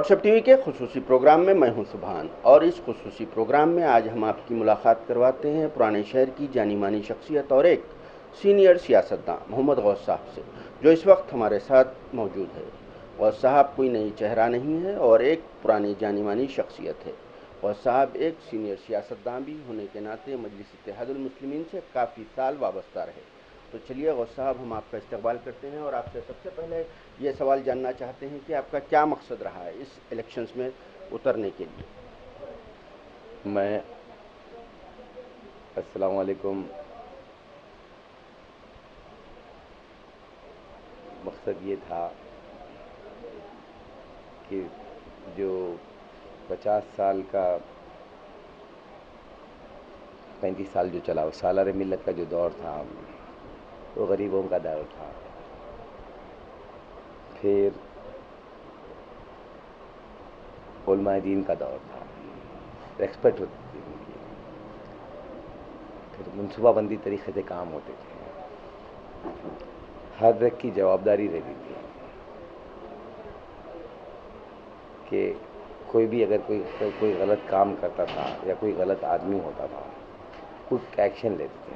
WhatsApp TV के खुसूसी programme में मैं हूं सुभान और इस खुसूसी प्रोग्राम में आज हम आपकी मुलाकात करवाते हैं पुराने शहर की जानी मानी शख्सियत और एक सीनियर सियासतदान मोहम्मद गौस साहब से, जो इस वक्त हमारे साथ मौजूद है। गौस साहब कोई नई चेहरा नहीं है और एक पुरानी जानी मानी शख्सियत है। गौस साहब एक सीनियर सियासतदान भी होने के नाते मजलिस इत्तेहादुल मुस्लिमीन से काफ़ी साल वाबस्ता रहे। तो चलिए गौस साहब, हम आपका इस्तकबाल करते हैं और आपसे सबसे पहले ये सवाल जानना चाहते हैं कि आपका क्या मकसद रहा है इस इलेक्शंस में उतरने के लिए। मैं अस्सलाम वालेकुम। मकसद ये था कि जो 50 साल का 35 साल जो चला, वो सालार मिल्लत का जो दौर था, वो गरीबों का दौर था। फिर उलमाए दीन का दौर था, रेस्पेक्ट होती थी उनकी। फिर मनसूबाबंदी तरीके से काम होते थे, हर एक की जवाबदारी रहती थी कि कोई भी अगर कोई गलत काम करता था या कोई गलत आदमी होता था, कुछ एक्शन लेते थे,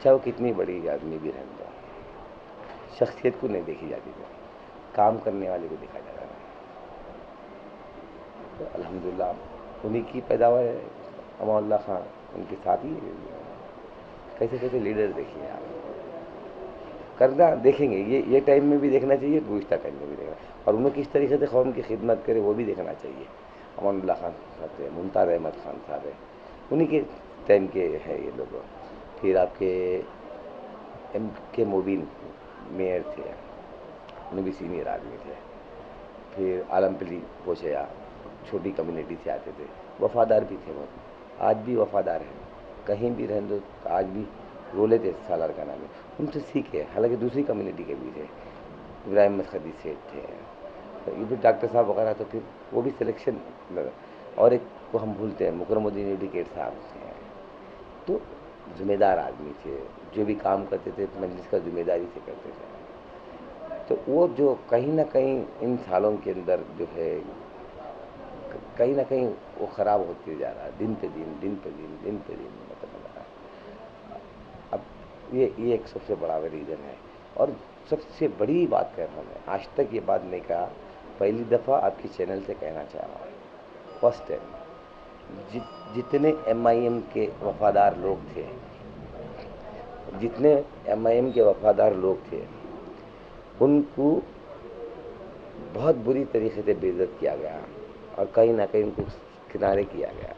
चाहे वो कितनी बड़ी आदमी भी रहने दो। शख्सियत को नहीं देखी जाती थी, काम करने वाले को देखा जाता था। तो अल्हम्दुलिल्लाह उन्हीं की पैदावार है। अमाउल्लाह खां उनके साथ ही कैसे कैसे लीडर देखिए आप। करना देखेंगे, ये टाइम में भी देखना चाहिए, गुज़श्ता टाइम में भी देखना, और उन्हें किस तरीके से कौम की खिदमत करे वो भी देखना चाहिए। अमानुल्लाह खान साहब थे, मुमताज़ अहमद खान साहब है, उन्हीं के टाइम के हैं ये लोग। फिर आपके एम के मोबिन मेयर थे, उन्हें भी सीनियर आदमी थे। फिर आलमपली गोशया छोटी कम्युनिटी से आते थे, वफ़ादार भी थे वो, आज भी वफ़ादार हैं। कहीं भी रहें तो आज भी रोले थे सालार का नाम है, उनसे सीखे। हालांकि दूसरी कम्युनिटी के भी थे, इब्राहिम मसखदी सेठ थे, तो ये भी डॉक्टर साहब वगैरह, तो फिर वो भी सिलेक्शन। और एक को हम भूलते हैं, मुकरमुद्दीन एडवोकेट साहब थे, तो ज़िम्मेदार आदमी थे, जो भी काम करते थे मजलिस का ज़िम्मेदारी से करते थे। तो वो जो कहीं ना कहीं इन सालों के अंदर जो है कहीं ना कहीं वो ख़राब होते जा रहा है, दिन पे दिन मतलब बना रहा है। अब ये एक सबसे बड़ा रीज़न है। और सबसे बड़ी बात कह रहा हूँ मैं, आज तक ये बात नहीं कहा, पहली दफ़ा आपकी चैनल से कहना चाह रहा हूँ, फर्स्ट टाइम। जितने MIM के वफ़ादार लोग थे, जितने MIM के वफ़ादार लोग थे, उनको बहुत बुरी तरीके से बेइज्जत किया गया और कहीं ना कहीं उनको किनारे किया गया।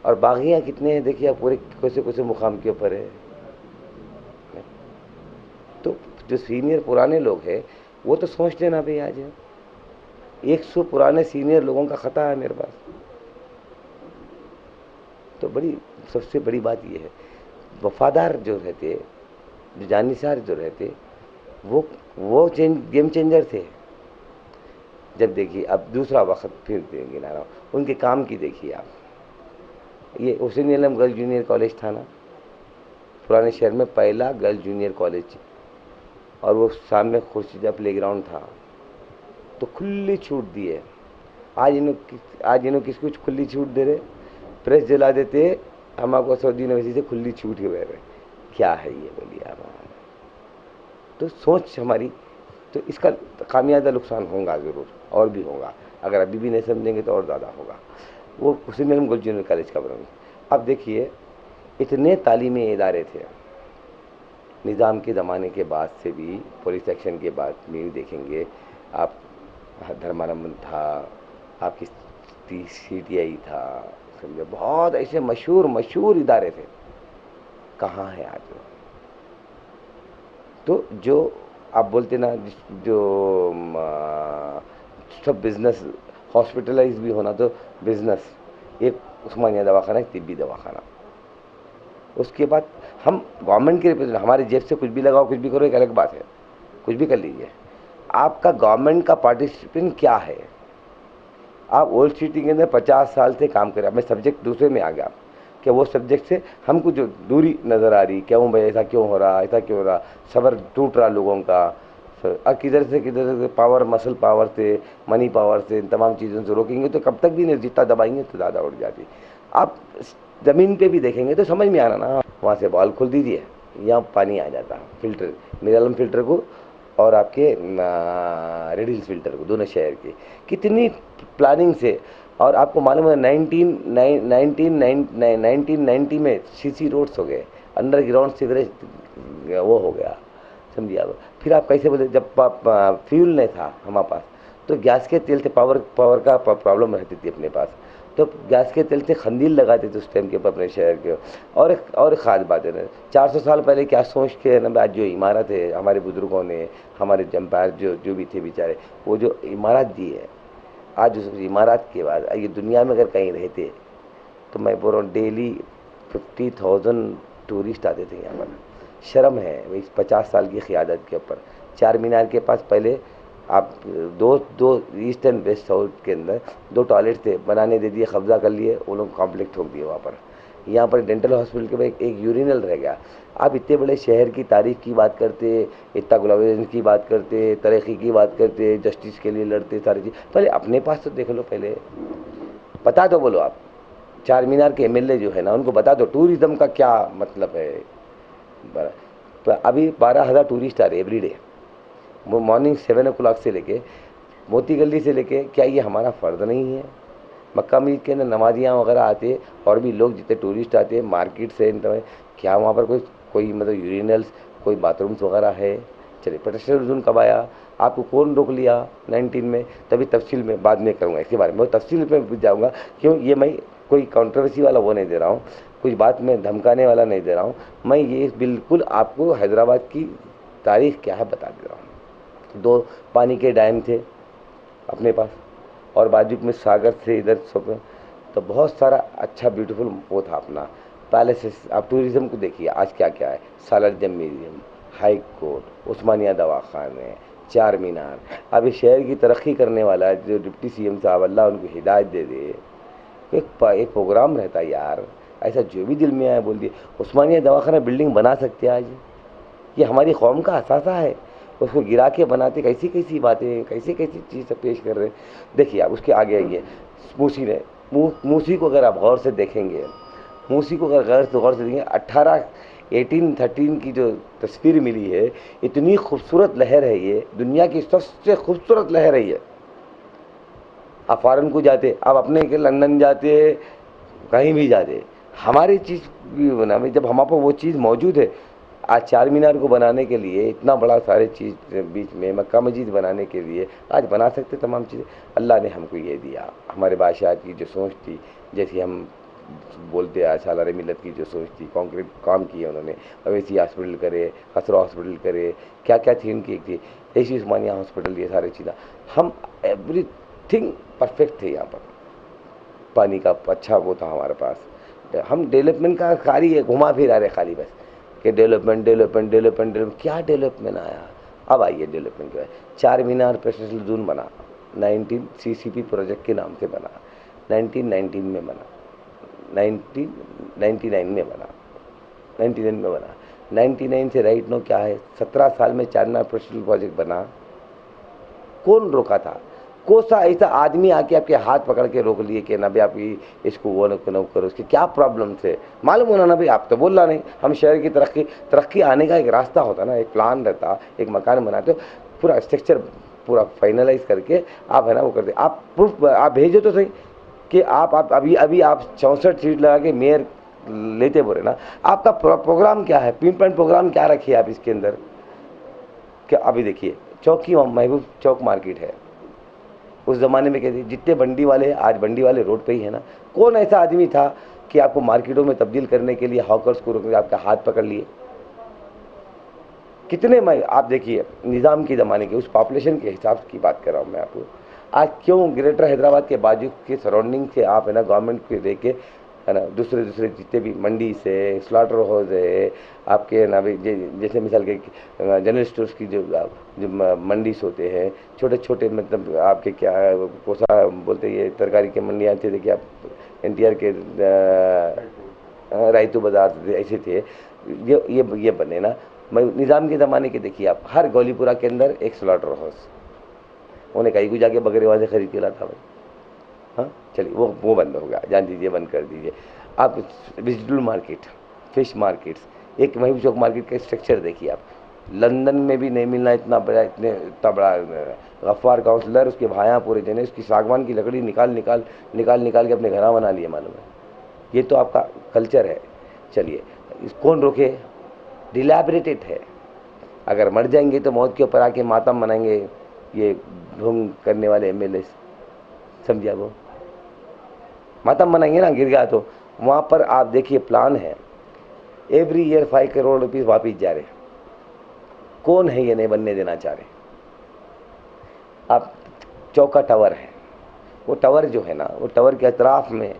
और बागियाँ कितने हैं देखिए आप, पूरे कैसे मुकाम के ऊपर है। तो जो सीनियर पुराने लोग हैं वो तो सोच लेना भाई, आज 100 पुराने सीनियर लोगों का खता है मेरे पास। तो सबसे बड़ी बात ये है, वफादार जो रहते, जो जानिसार जो रहते, वो गेम चेंजर थे। जब देखिए अब दूसरा वक्त फिर गिना रहा हूँ, उनके काम की देखिए आप। ये हुसैन आलम गर्ल्स जूनियर कॉलेज था ना, पुराने शहर में पहला गर्ल्स जूनियर कॉलेज, और वो सामने खुर्शीदा प्लेग्राउंड था, तो खुली छूट दी है। आज इन्हों किसको खुली छूट दे रहे, प्रेस जला देते, हमको सऊदी यूनिवर्सिटी से खुली छूट के रहे। क्या है ये, बोलिए आप। तो सोच हमारी, तो इसका खामियाजा नुकसान होगा ज़रूर, और भी होगा। अगर अभी भी नहीं समझेंगे तो और ज़्यादा होगा। वो हुसैन आलम गर्ल्स जूनियर कॉलेज का बना। अब देखिए, इतने तालीमी इदारे थे निज़ाम के ज़माने के बाद से भी, पुलिस एक्शन के बाद में देखेंगे आप, धर्मानंद था, आपकी CTI था, समझे, बहुत ऐसे मशहूर इदारे थे। कहाँ है आज वो? तो जो आप बोलते ना, जो सब बिजनेस, हॉस्पिटलाइज भी होना तो बिजनेस, एक उस्मानिया दवाखाना, एक तिब्बी दवाखाना। उसके बाद हम गवर्नमेंट के रिप्रेजेंट, हमारे जेब से कुछ भी लगाओ, कुछ भी करो, एक अलग बात है, कुछ भी कर लीजिए। आपका गवर्नमेंट का पार्टिसिपेंट क्या है? आप ओल्ड सिटी के अंदर 50 साल से काम कर रहे हैं। मैं सब्जेक्ट दूसरे में आ गया कि वो सब्जेक्ट से हमको जो दूरी नज़र आ रही, क्यों भाई ऐसा क्यों हो रहा, ऐसा क्यों हो रहा, सब्र टूट रहा लोगों का, और किधर से पावर, मसल पावर से, मनी पावर से, इन तमाम चीज़ों से रोकेंगे तो कब तक भी नहीं, जितना दबाएंगे तो ज़्यादा उड़ जाती। आप ज़मीन पे भी देखेंगे तो समझ में आ रहा ना, वहाँ से बॉल खोल दीजिए, यहाँ पानी आ जाता, फिल्टर, मिरालम फिल्टर को और आपके रेडिल्स फिल्टर को, दोनों शहर के, कितनी प्लानिंग से। और आपको मालूम है 1990 में सीसी रोड्स हो गए, अंडरग्राउंड सीवरेज वो हो गया, समझिए आप। फिर आप कैसे बोले, जब फ्यूल नहीं था हमारे पास तो गैस के तेल से पावर का प्रॉब्लम रहती थी अपने पास, तो गैस के तेल से खंदील लगाते थे उस टाइम के ऊपर अपने शहर के। और एक खास बात है ना, 400 साल पहले क्या सोच के ना, आज जो इमारत है हमारे बुजुर्गों ने, हमारे जम्पायर जो भी थे बेचारे, वो जो इमारत दी है, आज उस इमारत के बाद ये दुनिया में अगर कहीं रहते तो मैं बोल रहा हूँ डेली 50,000 टूरिस्ट आते थे यहाँ पर। शर्म है इस 50 साल की क़ियादत के ऊपर। चार मीनार के पास पहले आप दो ईस्ट एंड वेस्ट साउथ के अंदर 2 टॉयलेट थे, बनाने दे दिए, कब्जा कर लिए, वो लोग कॉम्प्लेक्स ठोक दिए वहाँ पर। यहाँ पर डेंटल हॉस्पिटल के बाद एक यूरिनल रह गया। आप इतने बड़े शहर की तारीफ की बात करते, इतना ग्लोबलाइजेशन की बात करते, तरक्की की बात करते, जस्टिस के लिए लड़ते, सारी चीज़, पहले अपने पास तो देख लो, पहले बता दो, बोलो आप चार मीनार के एमएलए जो है ना, उनको बता दो टूरिज़्म का क्या मतलब है। तो अभी 12,000 टूरिस्ट आ रहे एवरीडे, वो मॉर्निंग 7 o'clock से लेके मोती गली से लेके, क्या ये हमारा फ़र्ज़ नहीं है? मक्का मस्जिद के अंदर नमाजियाँ वगैरह आते, और भी लोग जितने टूरिस्ट आते हैं मार्केट से, क्या वहाँ पर कोई मतलब यूरिनल्स, कोई बाथरूम्स वगैरह है? चलिए, प्रोटेक्शन जोन कब आया, आपको कौन रोक लिया 19 में? तभी तफसील में बाद में करूँगा इसके बारे में, मैं तफसील में जाऊँगा, क्यों ये मैं कोई कंट्रोवर्सी वाला वो नहीं दे रहा हूँ, कुछ बात में धमकाने वाला नहीं दे रहा हूँ, मैं ये बिल्कुल आपको हैदराबाद की तारीख क्या है बता दे रहा हूँ। 2 पानी के डैम थे अपने पास, और बाजू में सागर से इधर सब, तो बहुत सारा अच्छा ब्यूटीफुल वो था अपना पैलेसेस। आप टूरिज़्म को देखिए आज क्या क्या है, सालार जंग म्यूजियम, हाई कोर्ट, उस्मानिया दवाखाने, चार मीनार। अब इस शहर की तरक्की करने वाला है जो डिप्टी सीएम साहब, अल्लाह उनको हिदायत दे दे, एक प्रोग्राम रहता है यार, ऐसा जो भी दिल में आया बोल दिए। उस्मानिया दवाखाना बिल्डिंग बना सकते हैं आज, ये हमारी कौम का असासा है, उसको गिरा के बनाते, कैसी कैसी बातें, कैसी कैसी चीज़ पेश कर रहे हैं। देखिए आप उसके आगे आइए, मूसी ने, मूसी को अगर आप गौर से देखेंगे, मूसी को अगर गौर से देखेंगे, 1813 की जो तस्वीर मिली है, इतनी खूबसूरत लहर है ये, दुनिया की सबसे खूबसूरत लहर है ये। आप फॉरेन को जाते, आप अपने के लंदन जाते, कहीं भी जाते, हमारी चीज़ भी बना, जब हमारे पास वो चीज़ मौजूद है। आज चार मीनार को बनाने के लिए इतना बड़ा सारे चीज़ बीच में, मक्का मस्जिद बनाने के लिए आज बना सकते तमाम चीज़ें। अल्लाह ने हमको ये दिया, हमारे बादशाह की जो सोच थी, जैसे हम बोलते हैं सालार मिलत की जो सोच थी, कॉन्क्रीट काम किए उन्होंने, अवैसी हॉस्पिटल करे, खसरा हॉस्पिटल करे, क्या क्या थी उनकी, एक थी ऐसी उस्मानिया हॉस्पिटल, ये सारी चीज़ें, हम एवरीथिंग परफेक्ट थे यहाँ पर। पानी का अच्छा वो था हमारे पास, हम डेवलपमेंट का खाली है घुमा फिरा रहे खाली बस कि डेवलपमेंट, क्या डेवलपमेंट आया? अब आइए डेवलपमेंट जो है, चार मीनार प्रेसिडेंशियल जोन बना, 19 CCP प्रोजेक्ट के नाम से बना, 1919 में बना, 1999 में बना, 99 से राइट नो क्या है, 17 साल में चार मीनार प्रेसिडेंशियल प्रोजेक्ट बना। कौन रोका था? कौन सा ऐसा आदमी आके आपके हाथ पकड़ के रोक लिए कि ना भाई आप इसको वो न करो, उसके क्या प्रॉब्लम थे मालूम होना ना भाई? आप तो बोल रहा नहीं। हम शहर की तरक्की आने का एक रास्ता होता ना, एक प्लान रहता, एक मकान बनाते, पूरा स्ट्रक्चर पूरा फाइनलाइज करके आप है ना वो करते। आप प्रूफ आप भेजो तो सही कि आप अभी आप 64 सीट लगा के मेयर लेते बोले ना, आपका प्रोग्राम क्या है, पिन पॉइंट प्रोग्राम क्या रखिए आप इसके अंदर? क्या अभी देखिए चौकी महबूब चौक मार्केट है, उस ज़माने में कहते जितने बंडी वाले आज बंडी वाले रोड पे ही है ना, कौन ऐसा आदमी था कि आपको मार्केटों में तब्दील करने के लिए हॉकर्स को रोकने आपका हाथ पकड़ लिए? कितने मैं आप देखिए निज़ाम के ज़माने के उस पॉपुलेशन के हिसाब की बात कर रहा हूँ मैं आपको। आज क्यों ग्रेटर हैदराबाद के बाजू के सराउंडिंग से आप है ना गवर्नमेंट को लेके है ना दूसरे जितने भी मंडी से स्लॉटर हाउस है आपके ना भी जैसे मिसाल के जनरल स्टोर्स की जो मंडीस होते हैं, छोटे छोटे मतलब आपके क्या कोसा बोलते ये तरकारी के मंडियाँ थे, देखिए आप NTR के रायतू बाज़ार ऐसे थे, ये बने ना, निज़ाम के ज़माने के देखिए आप, हर गौलीपुरा के अंदर एक स्लॉटर हाउस, उन्हें कहीं को जाके बकरे वहाँ से खरीद के लाता भाई। हाँ चलिए वो बंद हो गया, जान दीजिए, बंद कर दीजिए। आप वेजिटेबल मार्केट, फिश मार्केट्स, एक महबूब चौक मार्केट का स्ट्रक्चर देखिए आप, लंदन में भी नहीं मिलना इतना बड़ा गफ्फार काउंसलर, उसके भाया पूरे जने उसकी सागवान की लकड़ी निकाल के अपने घर बना लिए, मालूम है। ये तो आपका कल्चर है। चलिए कौन रोके? डिलैबरेटेड है। अगर मर जाएंगे तो मौत के ऊपर आके मातम मनाएंगे ये ढोंग करने वाले एमएलए, समझिए, वो मातम मनाएंगे ना, गिर गया तो। वहाँ पर आप देखिए प्लान है, एवरी ईयर 5 करोड़ रुपीस वापिस जा रहे। कौन है ये नहीं बनने देना चाह रहे? आप चौका टावर है, वो टावर जो है ना, वो टावर के अतराफ में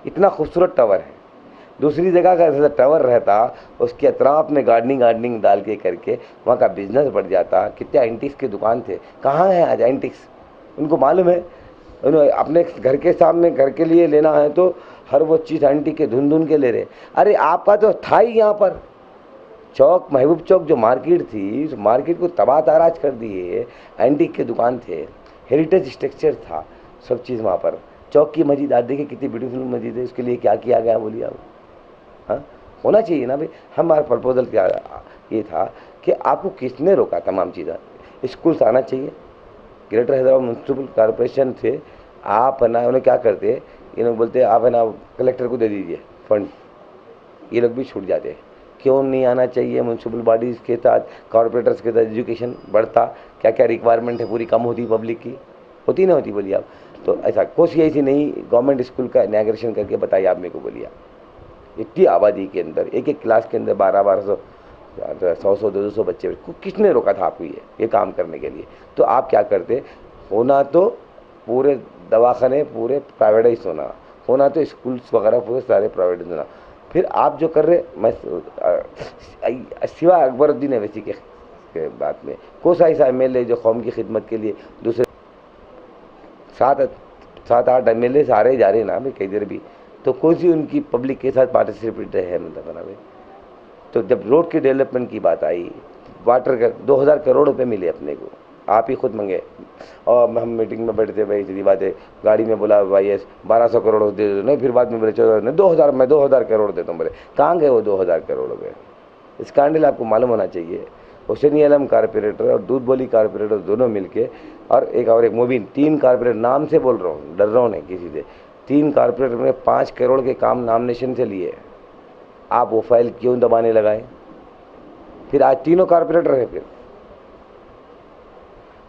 इतना खूबसूरत टावर है, दूसरी जगह का जैसा टावर रहता उसके अतराफ में गार्डनिंग डाल के करके वहाँ का बिजनेस बढ़ जाता। कितने एंटिक्स के दुकान थे, कहाँ है आज एंटिक्स? उनको मालूम है, उन्होंने अपने घर के सामने घर के लिए लेना है तो हर वो चीज़ एंटिक के धुन के ले रहे। अरे आपका तो था ही यहाँ पर चौक, महबूब चौक जो मार्केट थी, उस मार्केट को तबाह ताराज कर दिए। एंटिक के दुकान थे, हेरिटेज स्ट्रक्चर था, सब चीज़ वहाँ पर। चौक की मस्जिद आज देखिए कितनी ब्यूटीफुल मस्जिद है, उसके लिए क्या किया गया बोलिए आप? हाँ होना चाहिए ना भाई। हमारा प्रपोजल क्या ये था कि आपको किसने रोका? तमाम चीज़ें स्कूल्स आना चाहिए। ग्रेटर हैदराबाद म्यूनसिपल कॉरपोरेशन थे, आप है ना, उन्हें क्या करते, ये लोग बोलते आप है ना कलेक्टर को दे दीजिए फंड, ये लोग भी छूट जाते। क्यों नहीं आना चाहिए? म्यूनसिपल बॉडीज़ के साथ, कॉरपोरेटर्स के साथ एजुकेशन बढ़ता, क्या क्या रिक्वायरमेंट है पूरी कम होती, पब्लिक की होती ना होती बोलिए आप? तो ऐसा कुछ ऐसी नहीं गवर्नमेंट स्कूल का इनॉग्रेशन करके बताइए आप मेरे को, बोलिए आप। इतनी आबादी के अंदर एक क्लास के अंदर 1200 100 200 बच्चे, किसने रोका था आपको ये काम करने के लिए? तो आप क्या करते, होना तो पूरे दवाखाने पूरे प्राइवेटाइज होना तो स्कूल्स वगैरह पूरे सारे प्राइवेटाइज होना। फिर आप जो कर रहे, मैं सिवा अकबरुद्दीन अवैसी के बात में कोई सा ऐसा एमएलए जो कौम की खिदमत के लिए दूसरे 7-8 एमएलए सारे जा रहे ना भाई कई देर भी, तो कौन सी उनकी पब्लिक के साथ पार्टिसिपेट है मतलब ना भाई? तो जब रोड के डेवलपमेंट की बात आई, वाटर का 2000 करोड़ रुपए मिले अपने को, आप ही खुद मंगे, और हम मीटिंग में बैठते भाई, सीधी बात है, गाड़ी में बोला भाई 1200 करोड़ दे दो, नहीं फिर बाद में बोले 2000, मैं 2000 करोड़ देता हूँ। बोले कहाँ गए वो 2000 करोड़ रुपये? स्कैंडल आपको मालूम होना चाहिए। हुसैनी आलम कारपोरेटर और दूध बोली कारपोरेटर दोनों मिलके, और एक मोबिन, 3 कारपोरेटर, नाम से बोल रहा हूँ, डर रहा हूँ नहीं किसी से, 3 कारपोरेटर ने 5 करोड़ के काम नॉमिनेशन से लिए। आप वो फाइल क्यों दबाने लगाए? फिर आज तीनों कारपोरेटर है। फिर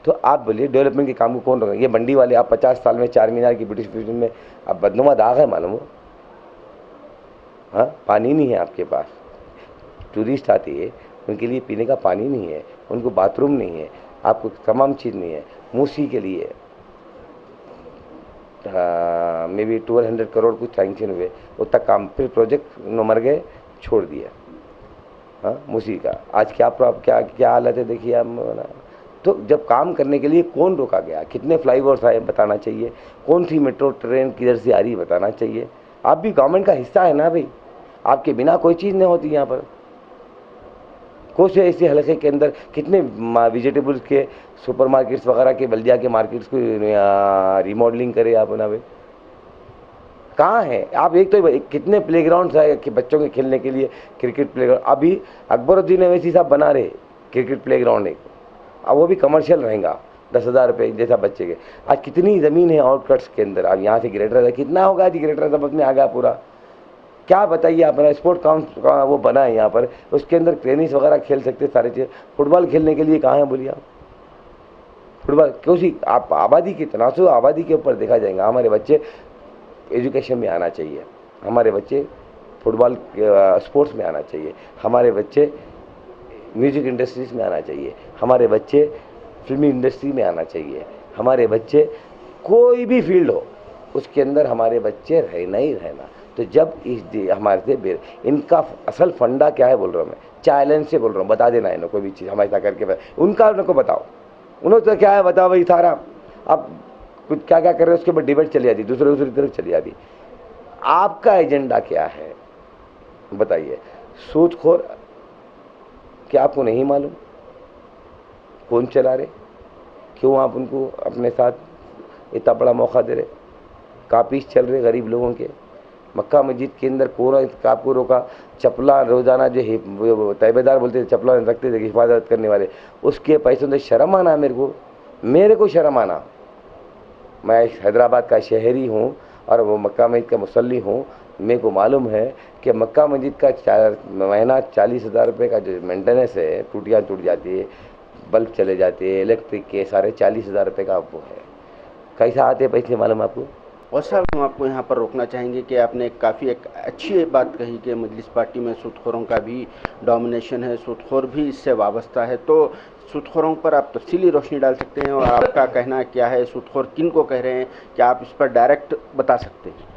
तो आप बोलिए डेवलपमेंट के काम को कौन रोके? ये मंडी वाले, आप 50 साल में 4 मीनार की ब्यूटिफिकेशन में अब बदनुमा दाग है, मालूम हो? हाँ पानी नहीं है आपके पास, टूरिस्ट आते हैं उनके लिए पीने का पानी नहीं है, उनको बाथरूम नहीं है, आपको तमाम चीज़ नहीं है। मूसी के लिए मे बी 1200 करोड़ कुछ सैंक्शन हुए, उतना काम, फिर प्रोजेक्ट मर गए, छोड़ दिया। हाँ मूसी का आज क्या हालत है देखिए आप ना। तो जब काम करने के लिए कौन रोका गया? कितने फ्लाईओवर्स आए बताना चाहिए, कौन सी मेट्रो ट्रेन किधर से आ रही बताना चाहिए। आप भी गवर्नमेंट का हिस्सा है ना भाई, आपके बिना कोई चीज़ नहीं होती यहाँ पर। कुछ ऐसे हल्के के अंदर कितने वेजिटेबल्स के सुपरमार्केट्स वगैरह के, बल्दिया के मार्केट्स को रिमॉडलिंग करे आप ना भाई, कहाँ है आप? एक तो कितने प्लेग्राउंड्स है कि बच्चों के खेलने के लिए, क्रिकेट प्लेग्राउंड अभी अकबरुद्दीन अवैसी साहब बना रहे क्रिकेट प्लेग्राउंड एक, अब वो भी कमर्शियल रहेगा, 10,000 रुपये जैसा बच्चे के। आज कितनी ज़मीन है आउटकट्स के अंदर, अब यहाँ से ग्रेटर कितना होगा? आज ग्रेटर हैदराबाद में आ गया पूरा, क्या बताइए आप? स्पोर्ट काउंट का वो बना है यहाँ पर, उसके अंदर टेनिस वगैरह खेल सकते सारे चीज़। फुटबॉल खेलने के लिए कहाँ है बोलिए आप? फुटबॉल क्योंकि आप आबादी की तनासुब आबादी के ऊपर देखा जाएगा। हमारे बच्चे एजुकेशन में आना चाहिए, हमारे बच्चे फुटबॉल स्पोर्ट्स में आना चाहिए, हमारे बच्चे म्यूजिक इंडस्ट्रीज में आना चाहिए, हमारे बच्चे फिल्मी इंडस्ट्री में आना चाहिए, हमारे बच्चे कोई भी फील्ड हो उसके अंदर हमारे बच्चे रहना ही रहना। तो जब हमारे से इनका असल फंडा क्या है बोल रहा हूँ मैं, चैलेंज से बोल रहा हूँ, बता देना इन्हों कोई भी चीज़ हमारे साथ करके उनका उनको बताओ, उन्होंने तो क्या है बताओ भाई सारा। अब कुछ क्या क्या कर रहे हैं उसके ऊपर डिबेट चली जाती, दूसरी तरफ चली जाती। आपका एजेंडा क्या है बताइए? सूदखोर क्या आपको नहीं मालूम कौन चला रहे? क्यों आप उनको अपने साथ इतना बड़ा मौका दे रहे? कापीस चल रहे गरीब लोगों के। मक्का मस्जिद के अंदर कौन आपको रोका? चपला रोजाना जो तैबेदार बोलते थे, चपला रखते थे हिफाजत करने वाले, उसके पैसों से शर्म आना मेरे को शर्म आना। मैं हैदराबाद का शहरी हूँ और वो मक्का मस्जिद का मुसल्ली हूँ। मेरे को मालूम है कि मक्का मस्जिद का महीना 40,000 रुपये का जो मेंटेनेंस है, टूटियाँ टूट जाती है, बल्ब चले जाते हैं, इलेक्ट्रिक के सारे 40,000 रुपये का वो है। कैसा आते पैसे मालूम आपको? और साहब हम आपको यहाँ पर रोकना चाहेंगे कि आपने काफ़ी एक अच्छी बात कही कि मजलिस पार्टी में सूदखोरों का भी डोमिनेशन है, सूदखोर भी इससे वाबस्ता है। तो सूदखोरों पर आप तफसीली रोशनी डाल सकते हैं और आपका कहना क्या है, सूदखोर किन को कह रहे हैं, क्या आप इस पर डायरेक्ट बता सकते हैं?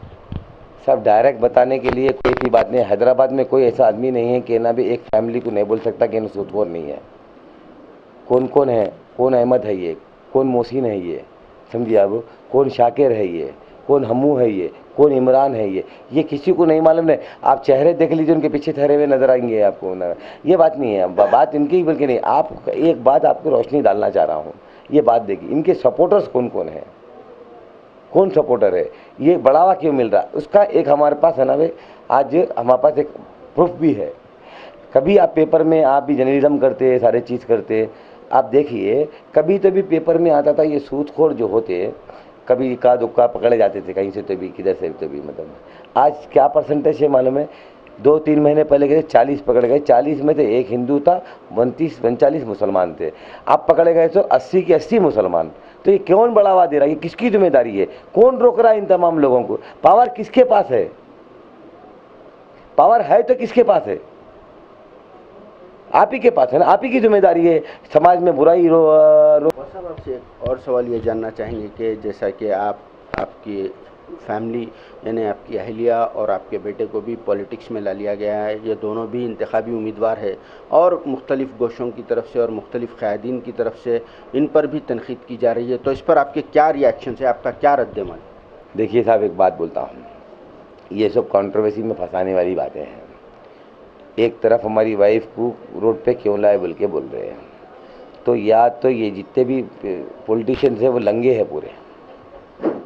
सब डायरेक्ट बताने के लिए कोई सी बात नहीं। हैदराबाद में कोई ऐसा आदमी नहीं है कि ना भी एक फैमिली को नहीं बोल सकता कि सूदखोर नहीं है। कौन कौन है? कौन अहमद है ये, कौन मोहसिन है ये, समझिए आप, कौन शाकिर है ये, कौन हमू है ये, कौन इमरान है ये किसी को नहीं मालूम है। आप चेहरे देख लीजिए, उनके पीछे ठहरे हुए नजर आएंगे आपको। ये बात नहीं है, बात इनकी बल्कि नहीं। आप एक बात आपको रोशनी डालना चाह रहा हूँ, ये बात देखिए, इनके सपोर्टर्स कौन कौन है, कौन सपोर्टर है, ये बढ़ावा क्यों मिल रहा है, उसका एक हमारे पास है ना भाई, आज हमारे पास एक प्रूफ भी है। कभी आप पेपर में, आप भी जर्नलिज्म करते, सारे चीज़ करते, आप देखिए कभी तो भी पेपर में आता था ये सूदखोर जो होते, कभी इक्का दुक्का पकड़े जाते थे कहीं से तो भी, किधर से तो भी। मतलब आज क्या परसेंटेज है मालूम है? 2-3 महीने पहले गए 40 पकड़े गए, 40 में से एक हिंदू था, 39 मुसलमान थे। आप पकड़े गए तो 80 के 80 मुसलमान। तो ये कौन बढ़ावा दे रहा है? ये किसकी जिम्मेदारी है? कौन रोक रहा है इन तमाम लोगों को? पावर किसके पास है? पावर है तो किसके पास है? आप ही के पास है ना। आप ही की जिम्मेदारी है समाज में बुराई साहब आपसे एक और सवाल ये जानना चाहेंगे कि जैसा कि आपकी फैमिली यानी आपकी अहलिया और आपके बेटे को भी पॉलिटिक्स में ला लिया गया है, ये दोनों भी इंतखाबी उम्मीदवार है और मुख्तलिफ गोशों की तरफ से और मुख्तलिफ क़यादीन की तरफ से इन पर भी तनकीद की जा रही है। तो इस पर आपके क्या रिएक्शन है, आपका क्या रद्द-ए-अमल? देखिए साहब, एक बात बोलता हूँ, ये सब कंट्रोवर्सी में फंसाने वाली बातें हैं। एक तरफ हमारी वाइफ को रोड पे क्यों लाए बोल के बोल रहे हैं, तो या तो ये जितने भी पॉलिटिशियंस हैं वो लंगे हैं पूरे,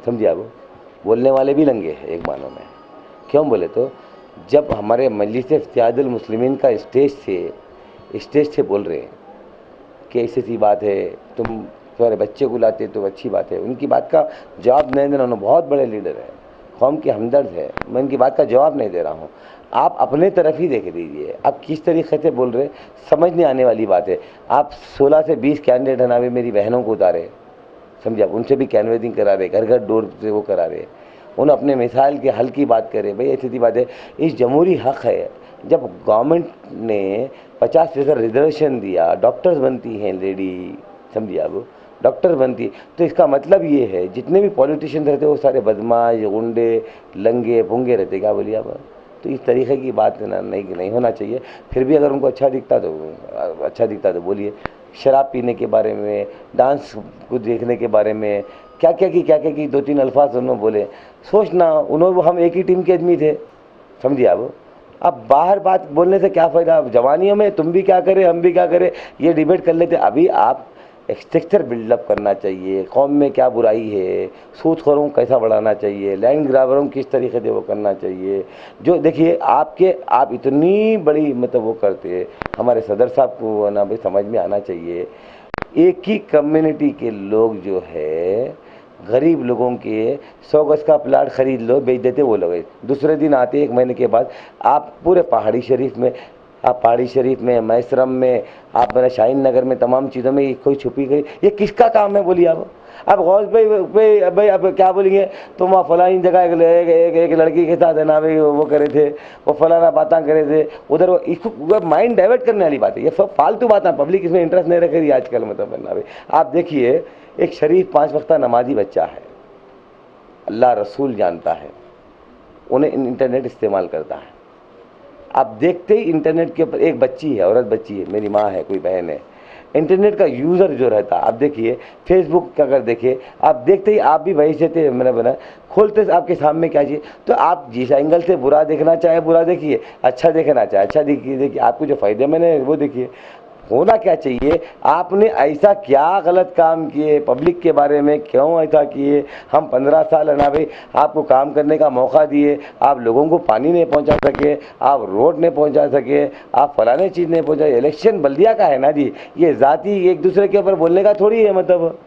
समझिए आप, बोलने वाले भी लंगे हैं एक मानो में। क्यों बोले तो जब हमारे मजलिस इत्तेहादुल मुस्लिमीन का स्टेज से बोल रहे हैं कि ऐसी सी बात है, तुम तुम्हारे बच्चे को लाते तो अच्छी बात है, उनकी बात का जवाब नहीं देना। उन्होंने बहुत बड़े लीडर है, कौम के हमदर्द है, मैं उनकी बात का जवाब नहीं दे रहा हूँ। आप अपने तरफ ही देख लीजिए, आप किस तरीके से बोल रहे, समझ नहीं आने वाली बात है। आप 16 से 20 कैंडिडेट ना भी मेरी बहनों को उतारे, समझे आप, उनसे भी कैनवेसिंग करा रहे, घर घर डोर से वो करा रहे, उन अपने मिसाइल के हल की बात करें। भाई ऐसी बात है, इस जमहूरी हक़ है। जब गवर्नमेंट ने 50% रिजर्वेशन दिया, डॉक्टर्स बनती हैं लेडी, समझिए आप, डॉक्टर बनती है, तो इसका मतलब ये है जितने भी पॉलिटिशियन रहते हैं वो सारे बदमाश, गुंडे, लंगे पुंगे रहते। क्या बोलिए आप? तो इस तरीके की बात ना नहीं होना चाहिए। फिर भी अगर उनको अच्छा दिखता तो बोलिए। शराब पीने के बारे में, डांस को देखने के बारे में, क्या क्या की 2-3 अल्फाज उन्होंने बोले। सोचना, उन्होंने, हम एक ही टीम के आदमी थे, समझिए आप। अब बाहर बात बोलने से क्या फ़ायदा? जवानियों में तुम भी क्या करें, हम भी क्या करें, ये डिबेट कर लेते। अभी आप स्ट्रक्चर बिल्डअप करना चाहिए, कौम में क्या बुराई है, सूदखोरों को कैसा बढ़ाना चाहिए, लैंड ग्राबरों को किस तरीके से वो करना चाहिए। जो देखिए आप इतनी बड़ी मतलब वो करते, हमारे सदर साहब को ना भाई समझ में आना चाहिए। एक ही कम्युनिटी के लोग जो है, गरीब लोगों के 100 गज का प्लाट खरीद लो, बेच देते वो लोग। दूसरे दिन आते 1 महीने के बाद, आप पूरे पहाड़ी शरीफ में, आप पहाड़ी शरीफ में, मैसरम में, आप मेरा शाहीन नगर में, तमाम चीज़ों में कोई छुपी गई। ये किसका काम है बोलिए आप? अब गौस भाई अब क्या बोलेंगे, तुम वहाँ फलानी जगह एक लड़की के साथ है ना भाई वो करे थे, वो फलाना बातें करे थे उधर, वो इसको माइंड डाइवर्ट करने वाली बात है। ये सब फालतू बातें, पब्लिक इसमें इंटरेस्ट नहीं रख रही आजकल। मतलब ना भाई, आप देखिए, एक शरीफ 5 वक्ता नमाजी बच्चा है, अल्लाह रसूल जानता है, उन्हें इंटरनेट इस्तेमाल करता है। आप देखते ही इंटरनेट के ऊपर, एक बच्ची है, औरत बच्ची है, मेरी माँ है, कोई बहन है, इंटरनेट का यूज़र जो रहता, आप देखिए फेसबुक का अगर देखिए, आप देखते ही आप भी वही से थे, मैंने बना खोलते आपके सामने क्या चाहिए, तो आप जिस एंगल से बुरा देखना चाहे बुरा देखिए, अच्छा देखना चाहे अच्छा देखिए, आपको जो फायदे मैंने वो देखिए। होना क्या चाहिए, आपने ऐसा क्या गलत काम किए, पब्लिक के बारे में क्यों ऐसा किए। हम 15 साल है ना भाई आपको काम करने का मौका दिए, आप लोगों को पानी नहीं पहुंचा सके, आप रोड नहीं पहुंचा सके, आप फलाने चीज़ नहीं पहुंचाए। इलेक्शन बल्दिया का है ना जी, ये जाति एक दूसरे के ऊपर बोलने का थोड़ी है। मतलब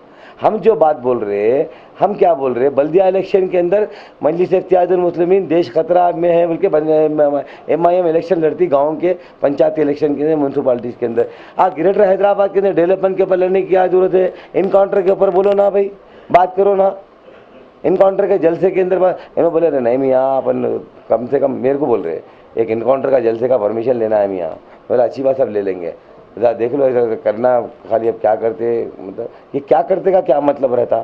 हम जो बात बोल रहे हैं, हम क्या बोल रहे हैं, बल्दिया इलेक्शन के अंदर मजलिस इत्तेहादुल मुस्लिमीन देश खतरा में है बोल के MIM इलेक्शन लड़ती गाँव के पंचायती इलेक्शन के म्यूनसिपालिटीज़ के अंदर। ग्रेटर हैदराबाद के अंदर डेवलपमेंट के ऊपर लड़ने की क्या जरूरत है, इनकाउंटर के ऊपर बोलो ना भाई, बात करो ना। इनकाउंटर के जलसे के अंदर इन्होंने बोले नहीं मियाँ अपन कम से कम, मेरे को बोल रहे एक इनकाउंटर का जलसे का परमिशन लेना है मियाँ। बोला अच्छी बात, सब ले लेंगे, देख लो ऐसा करना। खाली अब क्या करते, मतलब ये क्या करते का क्या मतलब रहता,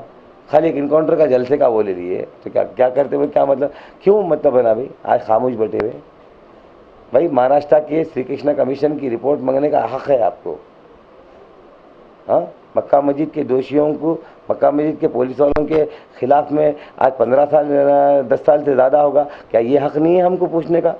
खाली एक इनकाउंटर का जलसे का वो ले लिए तो क्या क्या करते हुए क्या मतलब, क्यों मतलब है ना भाई आज खामोश बैठे हुए। भाई महाराष्ट्र के श्री कृष्णा कमीशन की रिपोर्ट मांगने का हक है आपको। हाँ, मक्का मस्जिद के दोषियों को, मक्का मस्जिद के पुलिस वालों के खिलाफ में आज 15 साल 10 साल से ज़्यादा होगा, क्या ये हक नहीं है हमको पूछने का।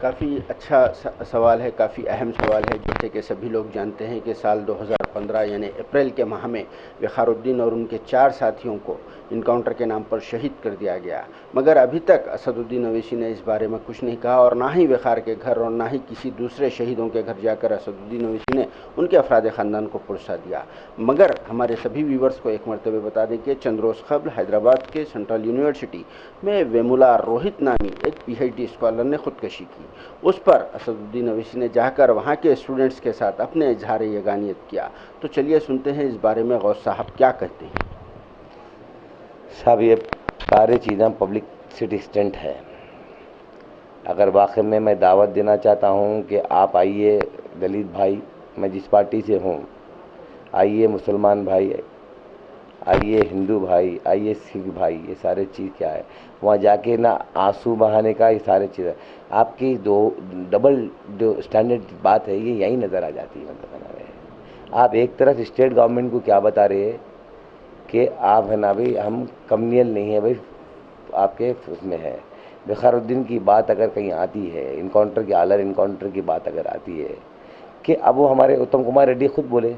काफ़ी अच्छा सवाल है, काफ़ी अहम सवाल है। जैसे कि सभी लोग जानते हैं कि साल 2015 यानी अप्रैल के माह में विखारुद्दीन और उनके 4 साथियों को इनकाउंटर के नाम पर शहीद कर दिया गया, मगर अभी तक असदुद्दीन अवैसी ने इस बारे में कुछ नहीं कहा, और ना ही विखार के घर और ना ही किसी दूसरे शहीदों के घर जाकर असदुद्दीन अवैसी ने उनके अफराद ख़ानदान को पुरसा दिया। मगर हमारे सभी व्यूवर्स को एक मरतबे बता दें कि चंद रोज़ कबल हैदराबाद के सेंट्रल यूनिवर्सिटी में वेमुला रोहित नामी एक PhD स्कॉलर ने खुदकशी की। उस पर असदुद्दीन अवैसी ने जाकर वहाँ के स्टूडेंट्स के साथ अपने इजहार यगानियत किया। तो चलिए सुनते हैं इस बारे में गौस साहब क्या कहते हैं। साहब ये सारी चीज़ें पब्लिसिटी स्टंट है। अगर वाकई में मैं दावत देना चाहता हूँ कि आप आइए दलित भाई, मैं जिस पार्टी से हूँ, आइए मुसलमान भाई, आइए हिंदू भाई, आइए सिख भाई, ये सारे चीज़ क्या है, वहाँ जाके ना आंसू बहाने का ये सारे चीज़ आपकी दो डबल जो स्टैंडर्ड बात है ये यही नज़र आ जाती है। मतलब आप एक तरफ स्टेट गवर्नमेंट को क्या बता रहे हैं कि आप है ना भाई हम कम्युनियल नहीं है भाई, आपके उसमें है। विखारुद्दीन की बात अगर कहीं आती है, इनकाउंटर की आलर इनकाउंटर की बात अगर आती है कि अब वो हमारे उत्तम कुमार रेड्डी खुद बोले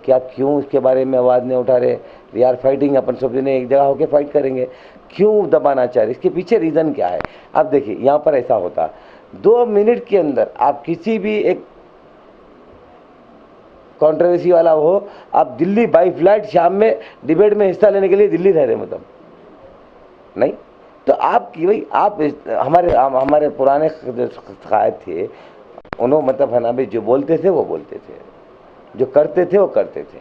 कि आप क्यों इसके बारे में आवाज़ नहीं उठा रहे, वी आर फाइटिंग, अपन सब जने एक जगह होकर फाइट करेंगे, क्यों दबाना चाह रहे, इसके पीछे रीज़न क्या है। अब देखिए यहाँ पर ऐसा होता 2 मिनट के अंदर आप किसी भी एक कंट्रोवर्सी वाला हो, आप दिल्ली बाई फ्लाइट शाम में डिबेट में हिस्सा लेने के लिए दिल्ली रह रहे, मतलब नहीं तो आपकी भाई आप हमारे पुराने जो कायद थे उन्होंने मतलब है ना भाई जो बोलते थे वो बोलते थे, जो करते थे वो करते थे।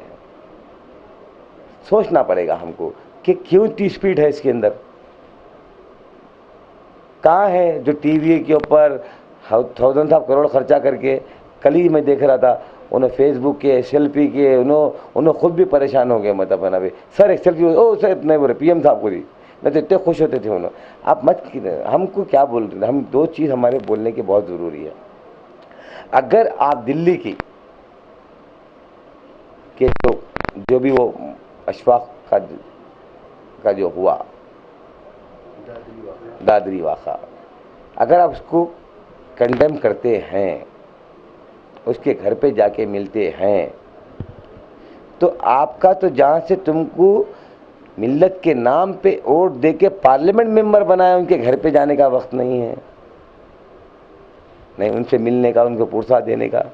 सोचना पड़ेगा हमको कि क्यों इतनी स्पीड है इसके अंदर, कहाँ है जो टीवी के ऊपर 1000 करोड़ खर्चा करके। कल ही मैं देख रहा था उन्हें फेसबुक के सेल्फी के उन्होंने खुद भी परेशान हो गए, मतलब है ना भाई सर एक सेल्फी, ओ सर नहीं बोले PM साहब को दी, नहीं तो इतने खुश होते थे उन्होंने। आप मत हमको क्या बोल रहे हैं, हम 2 चीज़ हमारे बोलने की बहुत ज़रूरी है। अगर आप दिल्ली की के जो भी वो अशफाक का जो हुआ दादरी वाक़ा, अगर आप उसको कंडेम करते हैं, उसके घर पे जाके मिलते हैं, तो आपका तो जहाँ से तुमको मिल्लत के नाम पे वोट दे के पार्लियामेंट मेंबर बनाया, उनके घर पे जाने का वक्त नहीं है, नहीं उनसे मिलने का, उनको पुरसा देने का।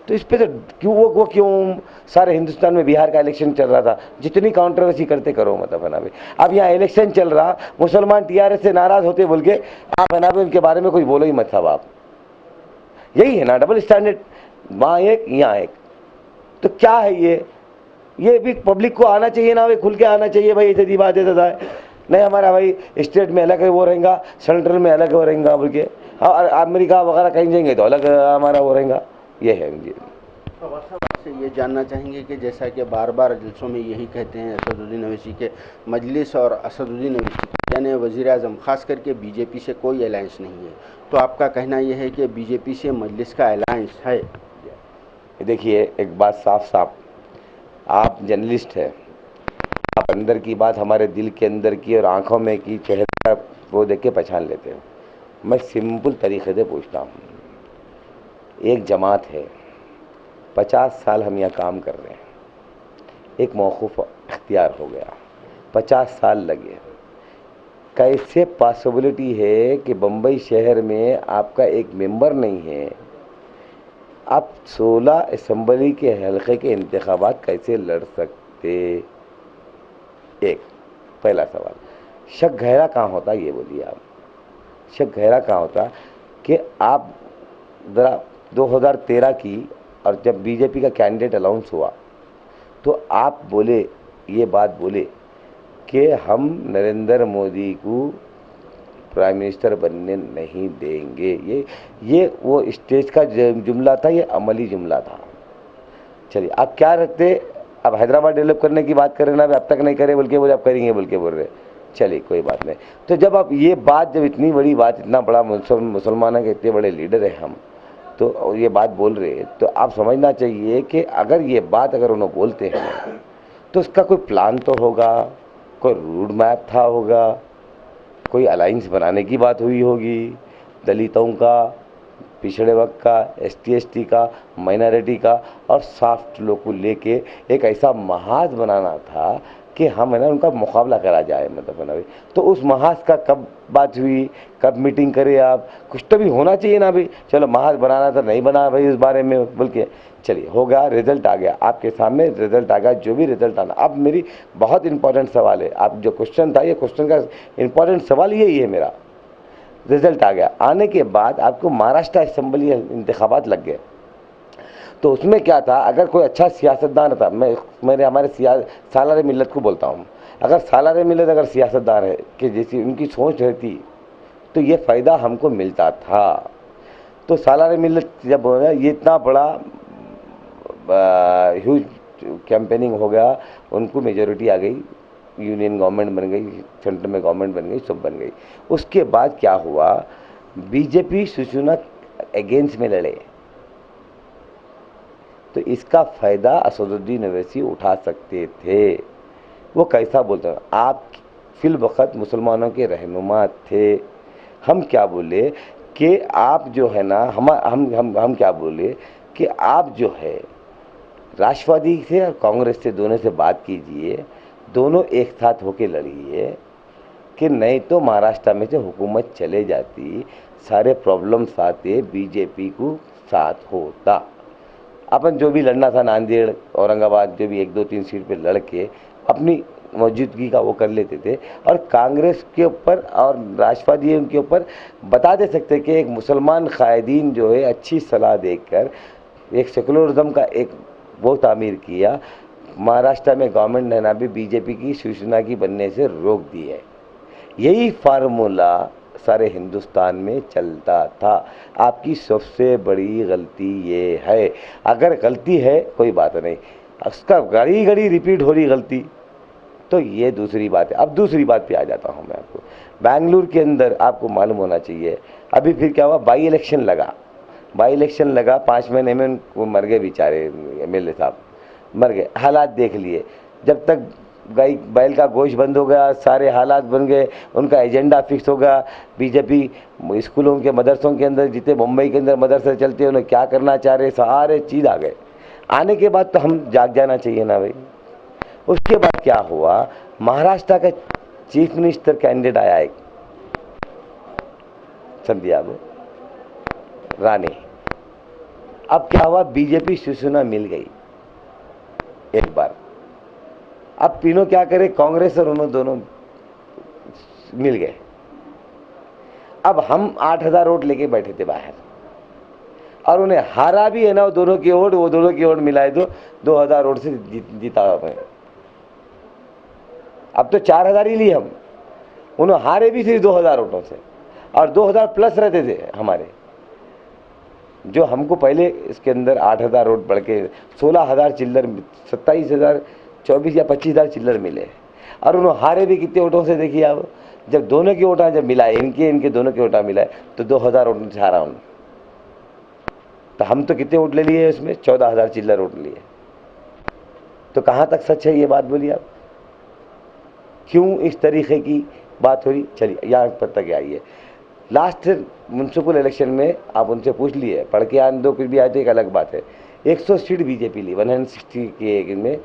तो इस पे तो क्यों सारे हिंदुस्तान में बिहार का इलेक्शन चल रहा था, जितनी कंट्रोवर्सी करते करो, मतलब है ना भाई। अब यहाँ इलेक्शन चल रहा, मुसलमान TRS से नाराज होते बोल के आप है ना भाई उनके बारे में कुछ बोलो ही मत साहब। आप यही है ना डबल स्टैंडर्ड, वहाँ एक यहाँ एक, तो क्या है ये भी पब्लिक को आना चाहिए ना भाई, खुल के आना चाहिए भाई। ऐसी बात है नहीं हमारा भाई स्टेट में अलग है वो रहेगा, सेंट्रल में अलग वो रहेगा बोल के, और अमेरिका वगैरह कहीं जाएंगे तो अलग हमारा वो रहेगा, ये है। से ये जानना चाहेंगे कि जैसा कि बार बार जलसों में यही कहते हैं असदुद्दीन अवैसी के मजलिस और असदुद्दीन अवैसी यानी वज़ीर आज़म खास करके BJP से कोई अलायंस नहीं है, तो आपका कहना यह है कि BJP से मजलिस का अलायंस है? देखिए एक बात साफ साफ, आप जर्नलिस्ट हैं, आप अंदर की बात हमारे दिल के अंदर की और आंखों में की चेहरा वो देख के पहचान लेते हो। मैं सिंपल तरीके से पूछता हूँ, एक जमात है, 50 साल हम यहाँ काम कर रहे हैं, एक मौकूफ़ इख्तियार हो गया, 50 साल लगे, कैसे पॉसिबिलिटी है कि बम्बई शहर में आपका एक मेंबर नहीं है, आप 16 असम्बली के हल्के के इंतखाबात कैसे लड़ सकते? एक पहला सवाल। शक गहरा कहाँ होता ये बोलिए आप, शक गहरा कहाँ होता कि आप ज़रा 2013 की और जब बीजेपी का कैंडिडेट अनाउंस हुआ तो आप बोले, ये बात बोले कि हम नरेंद्र मोदी को प्राइम मिनिस्टर बनने नहीं देंगे। ये वो स्टेज का जुमला था, ये अमली जुमला था। चलिए आप क्या रखते, अब हैदराबाद डेवलप करने की बात कर रहे ना, अब तक नहीं करे बोल के बोले, आप करेंगे बोल के बोल रहे। चलिए कोई बात नहीं। तो जब आप ये बात, जब इतनी बड़ी बात, इतना बड़ा मुसलमानों के इतने बड़े लीडर हैं हम, तो ये बात बोल रहे, तो आप समझना चाहिए कि अगर ये बात अगर उन्होंने बोलते हैं तो उसका कोई प्लान तो होगा, कोई रूट मैप था होगा, कोई अलाइंस बनाने की बात हुई होगी, दलितों का, पिछड़े वर्ग का, ST ST का, माइनॉरिटी का और सॉफ्ट लोग को लेके एक ऐसा महाज बनाना था कि हम है ना उनका मुकाबला करा जाए, मतलब है ना भाई। तो उस महाज का कब बात हुई, कब मीटिंग करे, आप कुछ तो भी होना चाहिए ना भाई। चलो महाज बनाना था, नहीं बना भाई उस बारे में बोल के, चलिए हो गया, रिजल्ट आ गया आपके सामने, रिजल्ट आ गया, जो भी रिजल्ट आना। अब मेरी बहुत इंपॉर्टेंट सवाल है, आप जो क्वेश्चन था, ये क्वेश्चन का इंपॉर्टेंट सवाल यही है मेरा। रिजल्ट आ गया, आने के बाद आपको महाराष्ट्र असेंबली इंतखाबात लग गए, तो उसमें क्या था, अगर कोई अच्छा सियासतदान था, मैंने हमारे सालारे मिल्लत को बोलता हूँ, अगर सालारे मिल्लत अगर सियासतदान है कि जैसी उनकी सोच रहती तो ये फ़ायदा हमको मिलता था। तो सालारे मिल्लत जब ये इतना बड़ा ह्यूज कैंपेनिंग हो गया, उनको मेजोरिटी आ गई, यूनियन गवर्नमेंट बन गई, सेंटर में गवर्नमेंट बन गई, सब बन गई। उसके बाद क्या हुआ, बीजेपी शिवसेना अगेंस्ट में लड़े, तो इसका फ़ायदा असदुद्दीन ओवैसी उठा सकते थे। वो कैसा बोलते हैं, आप फिल वक़्त मुसलमानों के रहनुमा थे। हम क्या बोले कि आप जो है ना, हम क्या बोले कि आप जो है राष्ट्रवादी से और कांग्रेस से दोनों से बात कीजिए, दोनों एक साथ होके लड़िए, कि नहीं तो महाराष्ट्र में से हुकूमत चले जाती, सारे प्रॉब्लम्स आते, बीजेपी को साथ होता। अपन जो भी लड़ना था, नांदेड़, औरंगाबाद, जो भी 1-2-3 सीट पे लड़ के अपनी मौजूदगी का वो कर लेते थे, और कांग्रेस के ऊपर और राष्ट्रवादी के ऊपर बता दे सकते कि एक मुसलमान कायदीन जो है अच्छी सलाह देकर एक सेकुलरिज्म का एक वो तामीर किया, महाराष्ट्र में गवर्नमेंट रहना भी बीजेपी की शिवसेना की बनने से रोक दी है। यही फार्मूला सारे हिंदुस्तान में चलता था। आपकी सबसे बड़ी गलती ये है, अगर गलती है कोई बात नहीं, उसका घड़ी घड़ी रिपीट हो रही गलती, तो ये दूसरी बात है। अब दूसरी बात पे आ जाता हूँ मैं आपको। बेंगलुरु के अंदर आपको मालूम होना चाहिए, अभी फिर क्या हुआ, बाई इलेक्शन लगा, 5 महीने में वो मर गए बेचारे, MLA साहब मर गए, हालात देख लिए। जब तक गाय बैल का गोश्त बंद हो गया, सारे हालात बन गए, उनका एजेंडा फिक्स हो गया। बीजेपी स्कूलों के, मदरसों के अंदर, जितने मुंबई के अंदर मदरसे चलते हैं, उन्हें क्या करना चाह रहे, सारे चीज़ आ गए। आने के बाद तो हम जाग जाना चाहिए ना भाई। उसके बाद क्या हुआ, महाराष्ट्र का चीफ मिनिस्टर कैंडिडेट आया एक, समझिए आप, राणे। अब क्या हुआ, बीजेपी शिवसेना मिल गई एक बार। अब तीनों क्या करे, कांग्रेस और उन्होंने दोनों मिल गए। अब हम 8,000 वोट लेके बैठे थे बाहर, और उन्हें हारा भी है ना, वो दोनों की वोट, वो दोनों की वोट मिलाए तो 2,000 वोट से जीता मैं। अब तो 4,000 ही लिए हम, उन्होंने हारे भी सिर्फ 2,000 वोटों से, और 2,000 प्लस रहते थे हमारे, जो हमको पहले इसके अंदर 8,000 वोट बढ़ के 16,000 चिल्लर, 27,000, 24 या 25,000 चिल्लर मिले। और उन्होंने हारे भी कितने वोटों से, देखिए आप, जब दोनों की वोटा जब मिलाए, इनके दोनों के वोटा मिलाए, तो 2,000 वोटों से हारा उन्होंने। तो हम तो कितने वोट ले लिए इसमें? 14,000 चिल्लर वोट लिए। तो कहाँ तक सच है ये बात बोलिए आप? क्यों इस तरीके की बात हो रही? चलिए यहाँ पर तक आई है। लास्ट म्यूनसिपल इलेक्शन में आप उनसे पूछ लिए, पढ़ के आने दो, कुछ भी आए तो एक अलग बात है। 100 सीट बीजेपी ली, 160 के में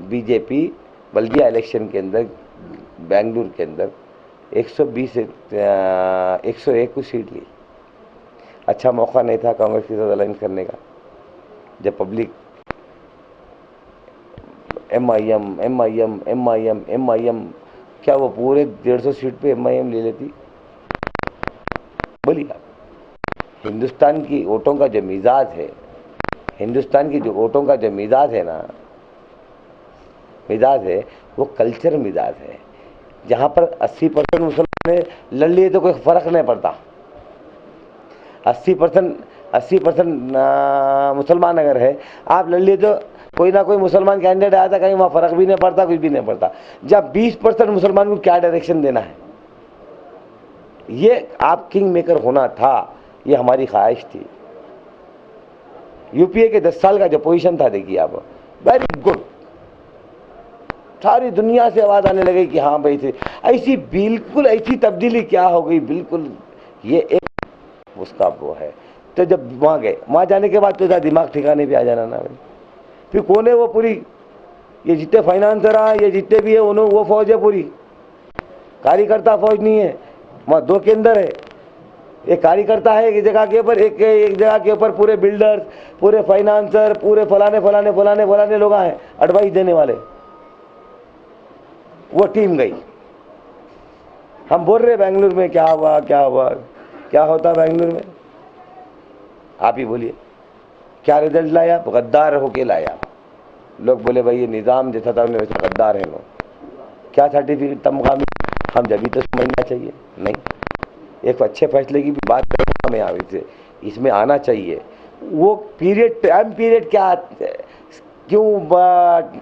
बीजेपी बल्दिया इलेक्शन के अंदर बेंगलुरु के अंदर 101 को सीट ली। अच्छा मौका नहीं था कांग्रेस के साथ अलाइन करने का, जब पब्लिक एमआईएम क्या वो पूरे 150 सीट पे एमआईएम ले लेती? बोलिए आप। हिंदुस्तान की वोटों का जो मिजाज है, हिंदुस्तान की जो वोटों का जो मिजाज है ना, मिजाज है वो कल्चर मिजाज है। जहाँ पर 80% मुसलमान लड़ लिए तो कोई फर्क नहीं पड़ता। 80% मुसलमान अगर है, आप लड़ लिए तो कोई ना कोई मुसलमान कैंडिडेट आया था, कहीं वहाँ फर्क भी नहीं पड़ता, कुछ भी नहीं पड़ता। जब 20% मुसलमान को क्या डायरेक्शन देना है, ये आप किंग मेकर होना था, ये हमारी ख्वाहिश थी। यूपीए के 10 साल का जो पोजीशन था, देखिए आप, वेरी गुड। सारी दुनिया से आवाज आने लगी कि हाँ भाई ऐसी बिल्कुल ऐसी तब्दीली क्या हो गई, बिल्कुल ये एक उसका वो है। तो जब वहाँ गए, वहाँ जाने के बाद तो दिमाग ठिकाने पे आ जाना ना भाई। फिर कौन है वो पूरी, ये जितने फाइनेंसर है, ये जितने भी है उन्होंने वो फौज है पूरी, कार्यकर्ता फौज नहीं है। वहाँ 2 केंद्र है, एक कार्यकर्ता है एक जगह के ऊपर, एक जगह के ऊपर पूरे बिल्डर्स, पूरे फाइनेंसर, पूरे फलाने लोग हैं एडवाइस देने वाले। वो टीम गई। हम बोल रहे बेंगलुरु में क्या हुआ, क्या हुआ, क्या होता बेंगलुरु में? आप ही बोलिए, क्या रिजल्ट लाया? गद्दार होके लाया। लोग बोले भाई ये निज़ाम जैसा था वैसे गद्दार है लोग। क्या सर्टिफिकेट तमगा में? हम जब भी तो समझना चाहिए। नहीं, एक अच्छे फैसले की भी बात करें हमें यहाँ से इसमें आना चाहिए। वो पीरियड, टाइम पीरियड क्या, क्यों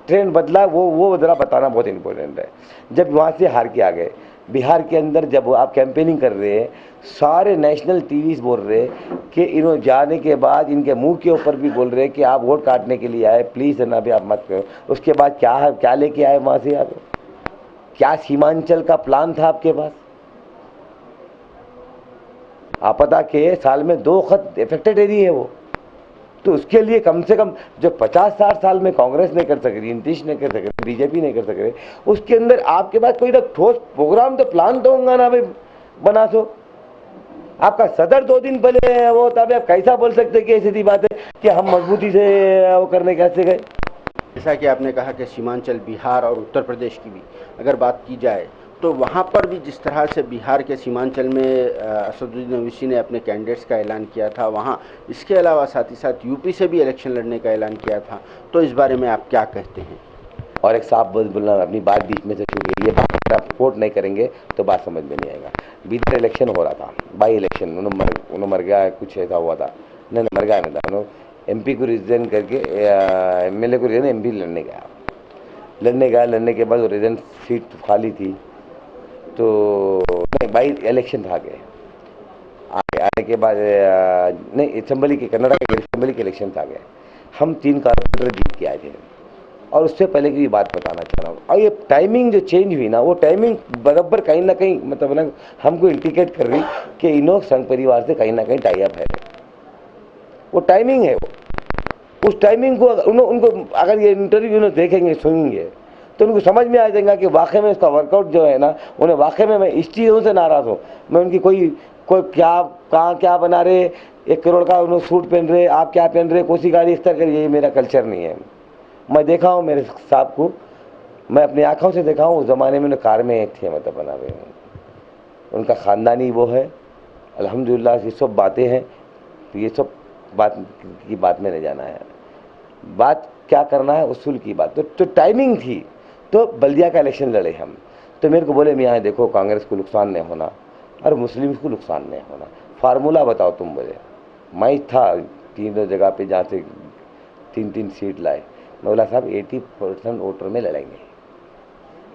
ट्रेंड बदला, वो ज़रा बताना बहुत इम्पोर्टेंट है। जब वहाँ से हार के आ गए, बिहार के अंदर जब आप कैंपेनिंग कर रहे हैं, सारे नेशनल टीवीज़ बोल रहे हैं कि इन्होंने जाने के बाद इनके मुंह के ऊपर भी बोल रहे हैं कि आप वोट काटने के लिए आए, प्लीज़ है ना भी आप मत करो। उसके बाद क्या लेके आए वहाँ से आप? क्या सीमांचल का प्लान था आपके पास? आपदा के साल में 2 खत इफेक्टेड एरिया है वो, तो उसके लिए कम से कम जो 50-60 साल में कांग्रेस नहीं कर सक रही, नीतीश नहीं कर सक रही, बीजेपी नहीं कर सक रही, उसके अंदर आपके पास कोई ना ठोस प्रोग्राम तो प्लान तो होगा ना भाई, बना सो। आपका सदर 2 दिन पहले वो तब आप कैसा बोल सकते कि ऐसी बात है कि हम मजबूती से वो करने कैसे गए? जैसा कि आपने कहा कि सीमांचल बिहार और उत्तर प्रदेश की भी अगर बात की जाए तो वहाँ पर भी जिस तरह से बिहार के सीमांचल में असदुद्दीन ओवैसी ने अपने कैंडिडेट्स का ऐलान किया था, वहाँ इसके अलावा साथ ही साथ यूपी से भी इलेक्शन लड़ने का ऐलान किया था, तो इस बारे में आप क्या कहते हैं? और एक साफ बोलना, अपनी बात बीच में से छूट गई, ये बात अगर आप कोट नहीं करेंगे तो बात समझ में नहीं आएगा। बीते इलेक्शन हो रहा था, बाई इलेक्शन, उन्होंने मर गया, कुछ ऐसा हुआ था, नहीं मर गया नहीं था, उन्होंने MP को रिजाइन करके MLA को रिजाइन, MP लड़ने लड़ने के बाद रिजाइन सीट खाली थी, तो नहीं बाई इलेक्शन था आगे आने के बाद नहीं असेंबली के, कन्नड़ा के असेंबली के इलेक्शन था आगे, हम 3 कारपोरेटर जीत के आए थे। और उससे पहले की भी बात बताना चाह रहा हूँ, और ये टाइमिंग जो चेंज हुई ना, वो टाइमिंग बराबर कहीं ना कहीं मतलब ना हमको इंडिकेट कर रही कि इनों संघ परिवार से कहीं ना कहीं टाई अप है। वो टाइमिंग है, वो उस टाइमिंग को उनको अगर ये इंटरव्यू उन्हें देखेंगे, सुनेंगे, तो उनको समझ में आ जाएगा कि वाकई में इसका वर्कआउट जो है ना, उन्हें वाकई में मैं इस चीज़ों से नाराज़ हूँ। मैं उनकी कोई क्या कहाँ क्या बना रहे, 1 करोड़ का उन्होंने सूट पहन रहे, आप क्या पहन रहे, कोसी गाड़ी इस तरह ये मेरा कल्चर नहीं है। मैं देखा हूँ मेरे साहब को, मैं अपनी आँखों से देखा हूँ, उस ज़माने में उन्हें कार में थे मतलब बना हुए, उनका ख़ानदानी वो है, अल्हम्दुलिल्लाह। ये सब बातें हैं, ये सब बात में नहीं जाना है, बात क्या करना है उसूल की बात। तो टाइमिंग थी, तो बल्दिया का इलेक्शन लड़े हम, तो मेरे को बोले मियाँ देखो कांग्रेस को नुकसान नहीं होना और मुस्लिम को नुकसान नहीं होना, फार्मूला बताओ तुम। बोले मैं था 3 जगह पे जहाँ से 3 सीट लाए। मैं बोला साहब 80% वोटर में लड़ेंगे,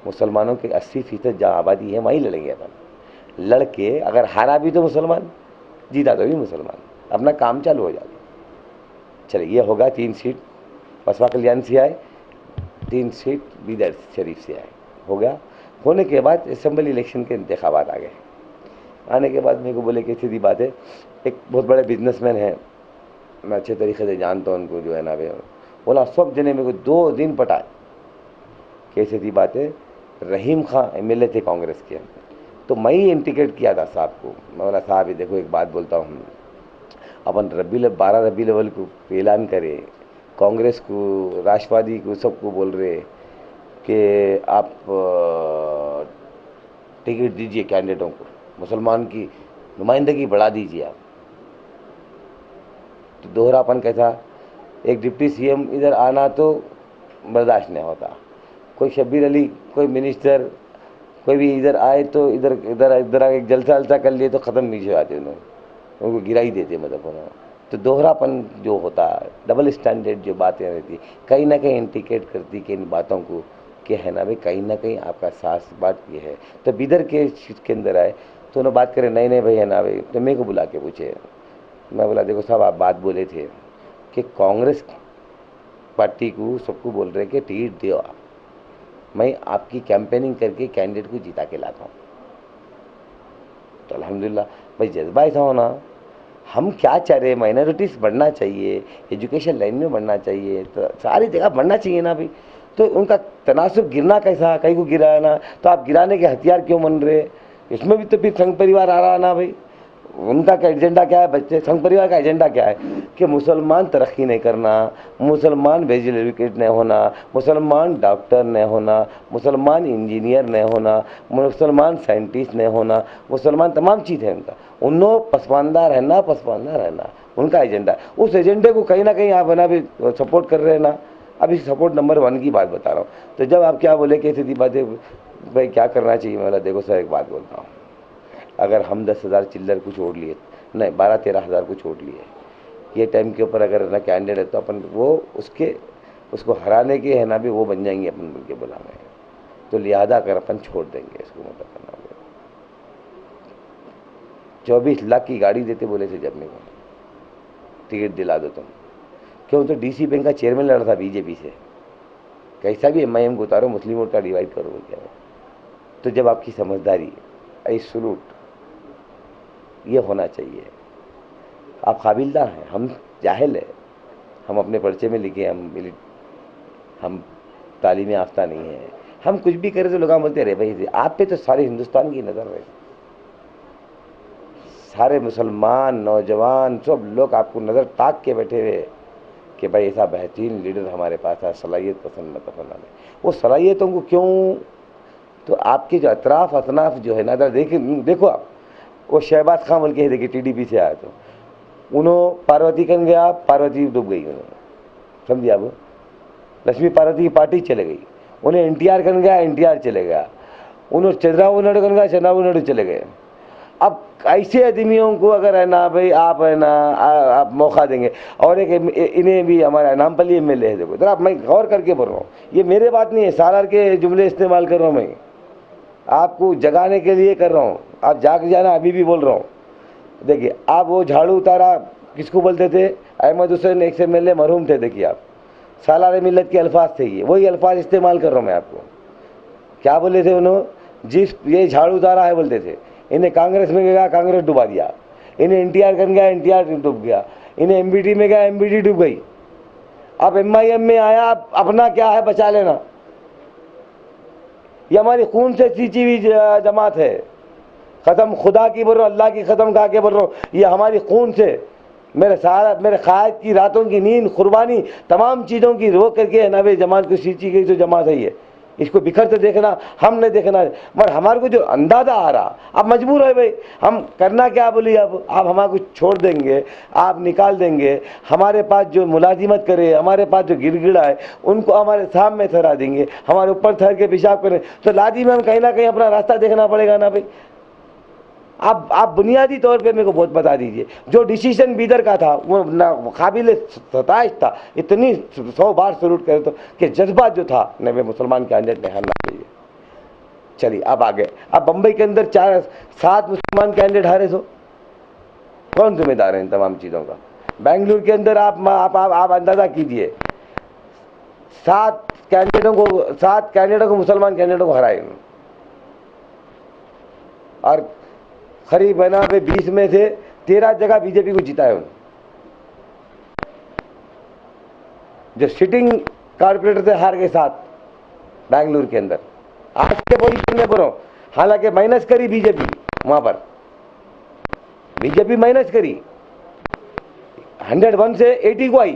मुसलमानों के 80% जहाँ आबादी है वहीं लड़ेंगे अपन। लड़के अगर हारा भी तो मुसलमान, जीता तो भी मुसलमान, अपना काम चालू हो जाता। चलिए ये होगा 3 सीट बसपा कल्याण से आए, 3 सीट बीदर शरीफ से आए, हो गया। होने के बाद असेंबली इलेक्शन के इंतखाबात आ गए। आने के बाद मेरे को बोले कि सीधी बात है, एक बहुत बड़े बिजनेसमैन हैं, मैं अच्छे तरीके से जानता हूँ उनको, जो है ना वे, बोला सब जने मेरे को 2 दिन पटाए। कैसे थी बात है, रहीम खां एमएलए थे कांग्रेस के, तो मैं ही इंडिकेट किया था साहब को। मैं बोला साहब ये देखो एक बात बोलता हूँ, अपन 12 रबी लेवल को ऐलान करें, कांग्रेस को, राष्ट्रवादी को, सबको बोल रहे कि आप टिकट दीजिए कैंडिडेटों को, मुसलमान की नुमाइंदगी बढ़ा दीजिए आप। तो दोहरापन कैसा, एक डिप्टी सीएम इधर आना तो बर्दाश्त नहीं होता, कोई शब्बीर अली, कोई मिनिस्टर, कोई भी इधर आए तो इधर इधर इधर एक जलसा कर लिए तो ख़त्म नीचे आते उनको गिरा ही देते, मतलब उन्होंने। तो दोहरापन जो होता, डबल स्टैंडर्ड जो बातें रहती, कहीं ना कहीं इंडिकेट करती कि इन बातों को कि है ना भाई कहीं ना कहीं आपका सास बात ये है। तो बिदर के अंदर आए तो उन्होंने बात करे, नहीं भाई है ना भाई, तो मेरे को बुला के पूछे। मैं बोला देखो साहब आप बात बोले थे कि कांग्रेस पार्टी को सबको बोल रहे कि टिकट दो आप, मैं आपकी कैंपेनिंग करके कैंडिडेट को जिता के लाता हूँ। तो अल्हम्दुलिल्लाह भाई जज्बा ऐसा होना, हम क्या चाह रहे हैं, माइनॉरिटीज़ बढ़ना चाहिए, एजुकेशन लाइन में बढ़ना चाहिए, तो सारी जगह बढ़ना चाहिए ना भाई। तो उनका तनासुब गिरना कैसा, कहीं को गिराना, तो आप गिराने के हथियार क्यों बन रहे, इसमें भी तो फिर संघ परिवार आ रहा ना भाई। उनका क्या एजेंडा क्या है, बच्चे संघ परिवार का एजेंडा क्या है कि मुसलमान तरक्की नहीं करना, मुसलमान वेल एजुकेट नहीं होना, मुसलमान डॉक्टर नहीं होना, मुसलमान इंजीनियर नहीं होना, मुसलमान साइंटिस्ट नहीं होना, मुसलमान तमाम चीज़ है उनका, उन्हों पसमानदा रहना उनका एजेंडा। उस एजेंडे को कहीं ना कहीं आप बना भी सपोर्ट कर रहे हैं ना। अभी सपोर्ट नंबर 1 की बात बता रहा हूँ। तो जब आप क्या बोले कि सीधी बात है भाई क्या करना चाहिए, मैं बोला देखो सर एक बात बोलता हूँ, अगर हम 10,000 चिल्लर को छोड़ लिए, नहीं 12-13 हज़ार को छोड़ लिए, ये टाइम के ऊपर अगर ना कैंडिडेट है तो अपन वो उसको हराने के है ना भी वो बन जाएंगे अपन बोल के बुलाने, तो लिहाजा अगर अपन छोड़ देंगे इसको, मतलब करना 24 लाख की गाड़ी देते बोले थे जब मेरे को टिकट दिला दो तुम, क्यों तो डीसी बैंक का चेयरमैन लड़ा था बीजेपी से, कैसा भी एमआईएम को उतारो, मुस्लिम वोट का डिवाइड करो बोल के। तो जब आपकी समझदारी आई सलूट ये होना चाहिए, आप काबिलदार हैं, हम जाहिल है, हम अपने पर्चे में लिखे हम तालीम याफ्ता नहीं है, हम कुछ भी करें तो लोग बोलते रहे भाई आप पे तो सारे हिंदुस्तान की नज़र रहे, सारे मुसलमान नौजवान सब लोग आपको नज़र ताक के बैठे हुए कि भाई ऐसा बेहतरीन लीडर हमारे पास है, सलाहियत पसंद न पसंद आने, वो सलाहियतों को क्यों, तो आपके जो अतराफ असनाफ जो है ना, देखो आप वो शहबाज खां बोल के देखिए टीडीपी से आया, तो उन्होंने पार्वती कन गया, पार्वती डूब गई, उन्होंने समझिए आप, लक्ष्मी पार्वती की पार्टी चले गई, उन्हें एनटीआर कन गया, एनटीआर चले गया, उन्होंने चंद्रबाबू नायडू कन गया, चंद्रबाबू नायडू चले गए। अब ऐसे आदमियों को अगर है ना भाई आप है ना आप मौका देंगे, और एक इन्हें भी हमारा नामपल्ली एमएलए है, देखो जरा मैं गौर करके बोल रहा हूँ, ये मेरे बात नहीं है, सालार के जुमले इस्तेमाल कर रहा हूँ, मैं आपको जगाने के लिए कर रहा हूँ, आप जाग जाना, अभी भी बोल रहा हूँ। देखिए आप वो झाड़ू उतारा किसको बोलते थे, अहमद हुसैन एक एमएलए मरहूम थे, देखिए आप सालार मिल्लत के अल्फाज थे, ये वही अल्फाज इस्तेमाल कर रहा हूँ मैं आपको। क्या बोले थे उन्होंने, जिस ये झाड़ू उतारा है बोलते थे, इन्हें कांग्रेस में गया, कांग्रेस डुबा दिया, इन्हें एनटीआर कर गया, एनटीआर डूब गया, इन्हें एमबीटी में गया, एमबीटी डूब गई। अब एमआईएम में आया, अपना क्या है बचा लेना, ये हमारी खून से सींची हुई जमात है, ख़त्म खुदा की बोल रहा हूँ, अल्लाह की ख़त्म कहा के बोल रहा हूँ, ये हमारी खून से मेरे क़ायद की रातों की नींद कुर्बानी तमाम चीज़ों की रोक करके नबे जमात को सींची गई जो जमात है ये, इसको बिखर से देखना हम नहीं देखना, मगर हमारे को जो अंदाज़ा आ रहा, अब मजबूर है भाई, हम करना क्या बोलिए, अब आप हमारे को छोड़ देंगे, आप निकाल देंगे, हमारे पास जो मुलाजिमत करे, हमारे पास जो गिड़गिड़ा है उनको हमारे सामने ठहरा देंगे, हमारे ऊपर ठहर के पेशाब करें, तो लाजिम हम कहीं ना कहीं अपना रास्ता देखना पड़ेगा ना भाई। आप बुनियादी तौर पे मेरे को बहुत बता दीजिए, जो डिसीजन बीदर का था वो ना काबिल सताइश था, इतनी 100 बार सलूट करे तो कि जज्बा जो था नबे मुसलमान कैंडिडेट ने हारना चाहिए। चलिए अब आगे, अब बम्बई के अंदर 4-7 मुसलमान कैंडिडेट हारे, तो कौन जिम्मेदार है इन तमाम चीज़ों का, बेंगलुरु के अंदर आप अंदाजा कीजिए, 7 कैंडिडेटों को मुसलमान कैंडिडेटों को हराए और करीब बना पे 20 में से 13 जगह बीजेपी को जीता है। जो सिटिंग कारपोरेटर से हार के साथ बेंगलुरु के अंदर आज के पोजीशन में बोलो, हालांकि माइनस करी बीजेपी, वहां पर बीजेपी माइनस करी, 101 से 80 को आई।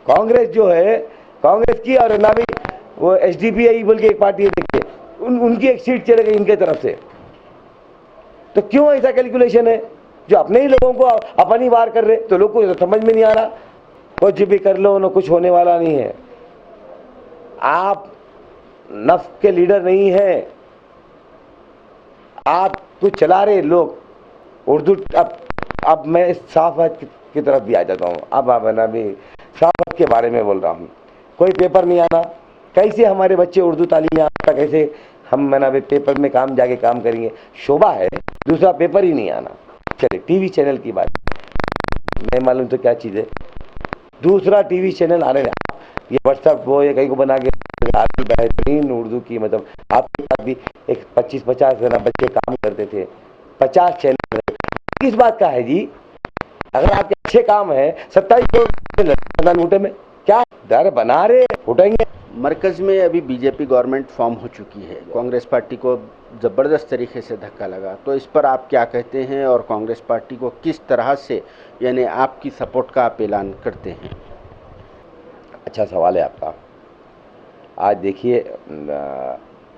कांग्रेस जो है, कांग्रेस की और ना भी वो एसडीपीआई बोल के एक पार्टी है, देखिए उनकी एक सीट चले गई इनके तरफ से। तो क्यों ऐसा कैलकुलेशन है? जो अपने ही लोगों को अपन ही वार कर रहे, तो लोग को समझ में नहीं आ रहा। कुछ भी कर लो ना, कुछ होने वाला नहीं है। आप नफ्स के लीडर नहीं है, आप कुछ चला रहे लोग उर्दू। अब मैं साफ बात की तरफ भी आ जाता हूँ। अब ना भी साफ बात के बारे में बोल रहा हूँ। कोई पेपर नहीं आना, कैसे हमारे बच्चे उर्दू तालीम आता, कैसे हम मना भी पेपर में काम जाके काम करेंगे? शोभा है, दूसरा पेपर ही नहीं आना। चलिए टीवी चैनल की बात, नहीं मालूम तो क्या चीज़ है। दूसरा टीवी चैनल आने लगा, ये व्हाट्सएप वो ये कहीं को बना के आपकी बेहतरीन उर्दू की, मतलब आपके पास भी एक 25-50 बच्चे काम करते थे, 50 चैनल किस बात का है जी? अगर आपके अच्छे काम है 27 करोड़ लूटे में क्या दर बना रहे उठाएंगे। मरकज में अभी बीजेपी गवर्नमेंट फॉर्म हो चुकी है, कांग्रेस पार्टी को ज़बरदस्त तरीके से धक्का लगा, तो इस पर आप क्या कहते हैं और कांग्रेस पार्टी को किस तरह से यानी आपकी सपोर्ट का आप ऐलान करते हैं? अच्छा सवाल है आपका। आज देखिए,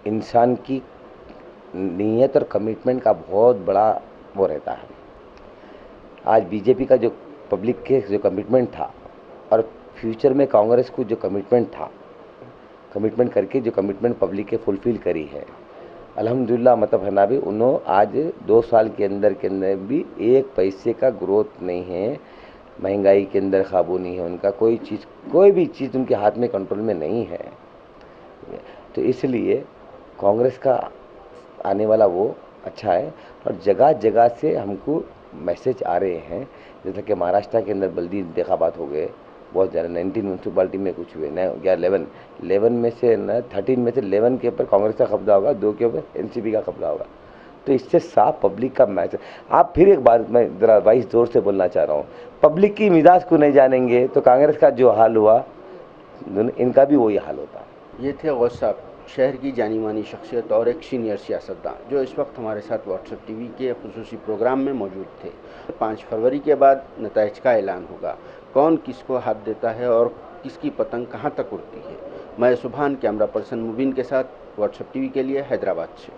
इंसान की नीयत और कमिटमेंट का बहुत बड़ा वो रहता है। आज बीजेपी का जो पब्लिक के जो कमिटमेंट था और फ्यूचर में कांग्रेस को जो कमिटमेंट था, कमिटमेंट करके जो कमिटमेंट पब्लिक के फुलफिल करी है, अल्हम्दुलिल्लाह। मतलब है ना भी उन्होंने आज 2 साल के अंदर भी 1 पैसे का ग्रोथ नहीं है, महंगाई के अंदर काबू नहीं है उनका, कोई भी चीज़ उनके हाथ में कंट्रोल में नहीं है। तो इसलिए कांग्रेस का आने वाला वो अच्छा है। और जगह जगह से हमको मैसेज आ रहे हैं, जैसा कि महाराष्ट्र के अंदर बल्दी इंतखाबात हो गए बहुत ज़्यादा, 19 म्यूनसिपालिटी में कुछ हुए न, या 11 में से न 13 में से 11 के ऊपर कांग्रेस का कब्जा होगा, 2 के ऊपर एनसीपी का कब्जा होगा। तो इससे साफ पब्लिक का मैसेज। आप फिर एक बार मैं ज़रा वाइस जोर से बोलना चाह रहा हूँ, पब्लिक की मिजाज को नहीं जानेंगे तो कांग्रेस का जो हाल हुआ इनका भी वही हाल होता। ये थे गौस साहब, शहर की जानी मानी शख्सियत और एक सीनियर सियासतदान, जो इस वक्त हमारे साथ व्हाट्सएप टीवी के खुसूसी प्रोग्राम में मौजूद थे। 5 फरवरी के बाद नताइज का ऐलान होगा, कौन किसको हाथ देता है और किसकी पतंग कहां तक उड़ती है। मैं सुभान, कैमरा पर्सन मुबीन के साथ व्हाट्सएप टीवी के लिए हैदराबाद से।